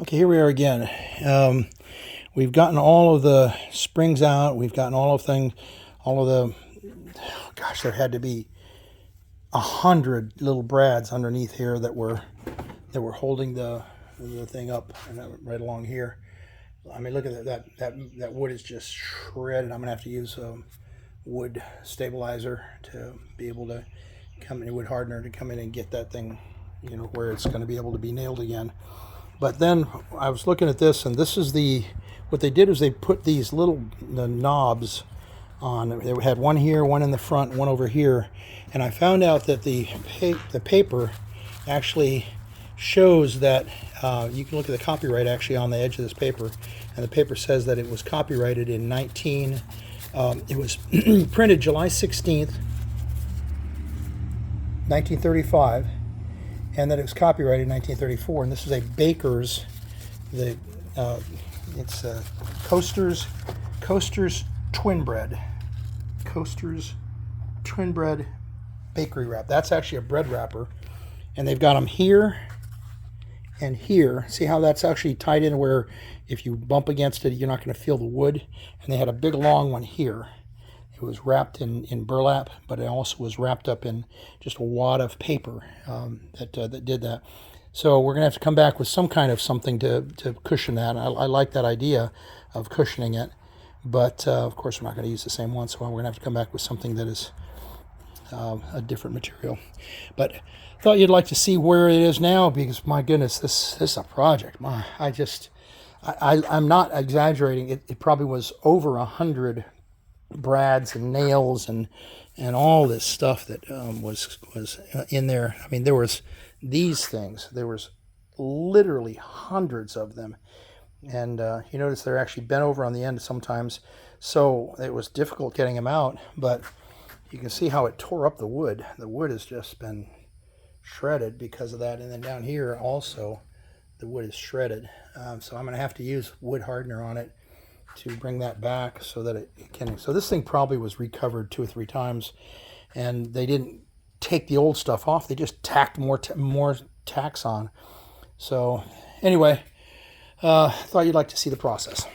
Okay, here we are again. We've gotten all of the springs out. We've gotten all of the, gosh, there had to be 100 little brads underneath here that were holding the thing up, and right along here. I mean, look at that wood is just shredded. I'm gonna have to use a wood stabilizer to be able to come in, wood hardener to come in and get that thing, where it's going to be able to be nailed again. But then I was looking at this, and this is what they did was they put these little knobs on. They had one here, one in the front, one over here, and I found out that the paper actually shows that you can look at the copyright actually on the edge of this paper, and the paper says that it was copyrighted in it was printed July 16th, 1935, and that it was copyrighted in 1934. And this is a baker's, it's Coaster's Twin Bread. Coaster's Twin Bread bakery wrap. That's actually a bread wrapper. And they've got them here and here. See how that's actually tied in where if you bump against it, you're not going to feel the wood. And they had a big long one here. It was wrapped in burlap, but it also was wrapped up in just a wad of paper that did that. So we're going to have to come back with some kind of something to cushion that. I like that idea of cushioning it, but of course we're not going to use the same one, so we're going to have to come back with something that is a different material. But thought you'd like to see where it is now, because my goodness, this is a project. I'm not exaggerating. It probably was over 100 brads and nails and all this stuff that was in there. I mean, there was these things. There was literally hundreds of them, and you notice they're actually bent over on the end sometimes, so it was difficult getting them out. But you can see how it tore up the wood. The wood has just been shredded because of that, and then down here also the wood is shredded. So I'm going to have to use wood hardener on it to bring that back so that it can. So this thing probably was recovered 2 or 3 times, and they didn't take the old stuff off. They just tacked more tacks on. So anyway, thought you'd like to see the process.